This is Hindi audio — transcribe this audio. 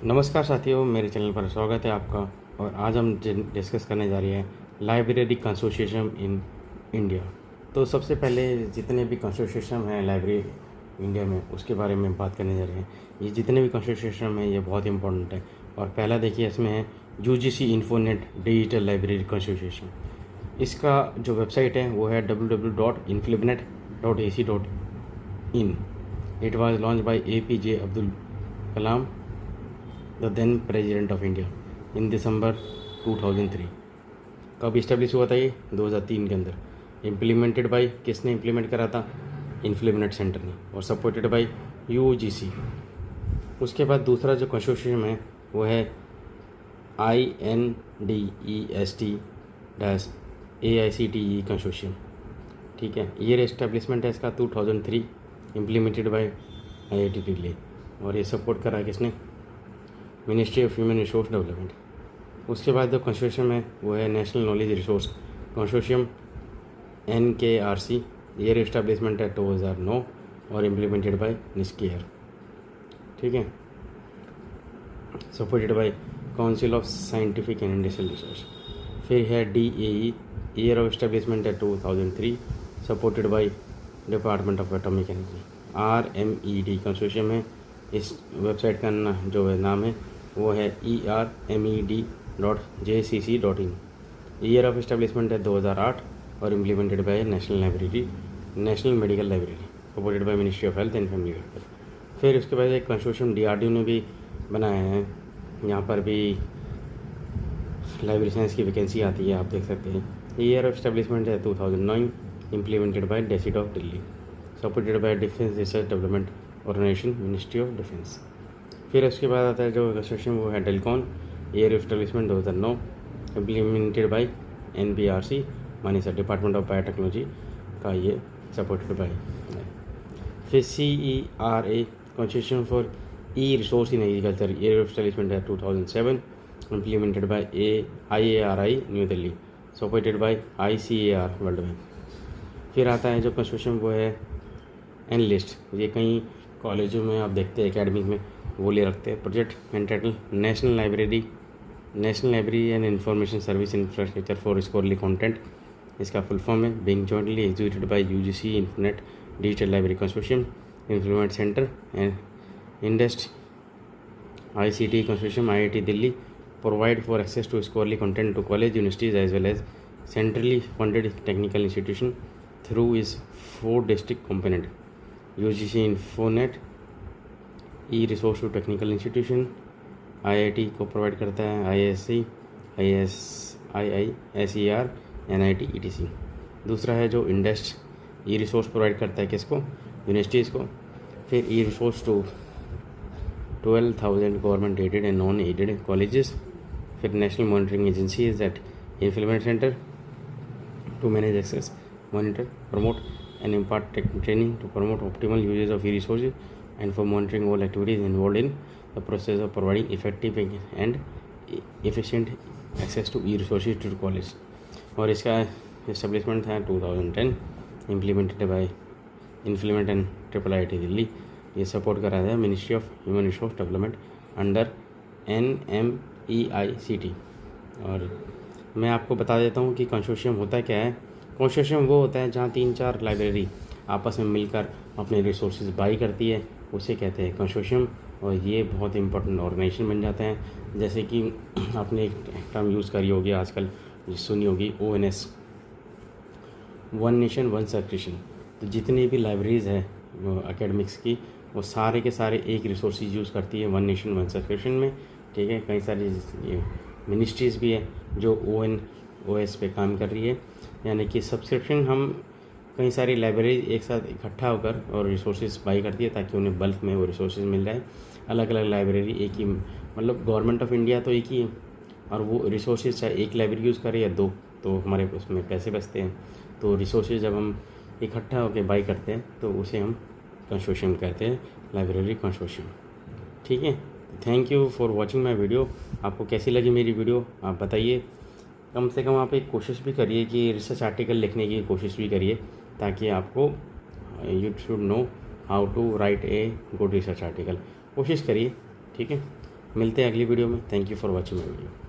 नमस्कार साथियों, मेरे चैनल पर स्वागत है आपका। और आज हम डिस्कस करने जा रहे हैं लाइब्रेरी कंसोर्शियम इन इंडिया। तो सबसे पहले जितने भी कंसोर्शियम हैं लाइब्रेरी इंडिया में, उसके बारे में बात करने जा रहे हैं। ये जितने भी कंसोर्शियम हैं ये बहुत इंपॉर्टेंट है। और पहला देखिए, इसमें है UGC infonet digital library consortium. इसका जो वेबसाइट है वो है www.inflinet.ac.in। It was launch by APJ Abdul Kalam, the then president of India, in December 2003। कब इस्टेब्लिश हुआ था ये? 2003 के अंदर। इम्प्लीमेंटेड बाय, किसने इम्प्लीमेंट करा था? इन्फ्लिनेट सेंटर ने। और सपोर्टेड बाय UGC। उसके बाद दूसरा जो कंसोर्शियम है वो है INDEST-AICTE कंसोर्शियम। ठीक है, ईयर एस्टेब्लिशमेंट है इसका 2003, इम्प्लीमेंटेड बाय IIT दिल्ली। और ये सपोर्ट करा किसने? Ministry of human resource development. उसके बाद जो कंसोर्शियम है वो है national knowledge resource consortium NKRC। Year establishment है 2009 और इम्प्लीमेंटेड बाय निस्केयर। ठीक है, supported by council of scientific and industrial research. फिर है DAE। ईयर ऑफ एस्टेब्लिशमेंट है 2003, supported by department of atomic energy. RMED consortium है। इस वेबसाइट का जो नाम है वो है ERMED.jcc.in। ईयर ऑफ एस्टेब्लिशमेंट है 2008 और implemented by national medical library, supported by ministry of health and family welfare. फिर उसके बाद एक कंसोर्शियम DRDO ने भी बनाया है। यहाँ पर भी लाइब्रेरी साइंस की वैकेंसी आती है, आप देख सकते हैं। ईयर ऑफ एस्टेब्लिशमेंट है 2009, इम्प्लीमेंटेड बाय डेसिट of Delhi, supported by defence research development organisation, ministry of defence. फिर उसके बाद आता है जो कंसोर्शियम वो है DeLCON. Year of establishment 2009, implemented by NBRC, मानिसा डिपार्टमेंट ऑफ बायोटेक्नोलॉजी का ये सपोर्टेड बाय। फिर CERA consortium for resource in agriculture. Year of establishment है 2007, implemented by IARI new Delhi, supported by ICAR world bank. फिर आता है जो कंसोर्शियम वो है एनलिस्ट। ये कई कॉलेजों में आप देखते हैं, एकेडमिक में वो ले रखते हैं। Project entitle national library and information service infrastructure for scholarly content. इसका फुल फॉर्म है being jointly executed by UGC infonet digital library consortium, INFLIBNET centre and INDEST ICT consortium IIT Delhi, provide for access to scholarly content to college universities as well as centrally funded technical institution through is 4 district component. UGC infonet resource to technical institution IIT को प्रोवाइड करता है, ISC, IISER, NIT, ETC। दूसरा है जो इंडस्ट रिसोर्स प्रोवाइड करता है किसको? यूनिवर्सिटीज़ को। फिर resource to 12,000 government aided and non aided colleges. फिर national monitoring agency is that implement centre to manage access, monitor, promote and impart training to promote optimal uses of e-resources and for monitoring all activities involved in the process of providing effective and efficient access to e-resources to college। और इसका एस्टेब्लिशमेंट था 2010, implemented by INFLIBNET and IIIT Delhi. ये सपोर्ट करा था ministry of human resource development under NMEICT। और मैं आपको बता देता हूँ कि कंसोर्शियम होता क्या है। कंसोर्शियम वो होता है जहाँ 3-4 लाइब्रेरी आपस में मिलकर अपने रिसोर्सेज बाई करती है, उसे कहते हैं कंसोर्शियम। और ये बहुत इंपॉर्टेंट ऑर्गेनाइजेशन बन जाते हैं। जैसे कि आपने एक टर्म यूज़ करी होगी आजकल, सुनी होगी, ONS, one nation one subscription. तो जितनी भी लाइब्रेरीज़ है एकेडमिक्स की, वो सारे के सारे एक रिसोर्सेज यूज़ करती है वन नेशन वन सब्सक्रिप्शन में। ठीक है, कई सारी मिनिस्ट्रीज़ भी है जो ONOS पे काम कर रही है, यानी कि सब्सक्रिप्शन हम कई सारी लाइब्रेरी एक साथ इकट्ठा होकर और रिसोर्सेज बाई करती है ताकि उन्हें बल्क में वो रिसोर्सेज मिल जाए। अलग अलग लाइब्रेरी एक ही, मतलब गवर्नमेंट ऑफ इंडिया तो एक ही है, और वो रिसोर्सेज चाहे एक लाइब्रेरी यूज़ करे या 2, तो हमारे उसमें पैसे बचते हैं। तो रिसोर्सेज जब हम इकट्ठा होकर बाई करते हैं तो उसे हम कंसोर्शियम कहते हैं, लाइब्रेरी कंसोर्शियम। ठीक है, thank you for watching my video. आपको कैसी लगी मेरी वीडियो आप बताइए। कम से कम आप एक कोशिश भी करिए कि रिसर्च आर्टिकल लिखने की कोशिश भी करिए, ताकि आपको you should know how to write a good research article. कोशिश करिए, ठीक है। मिलते हैं अगली वीडियो में। Thank you for watching my video.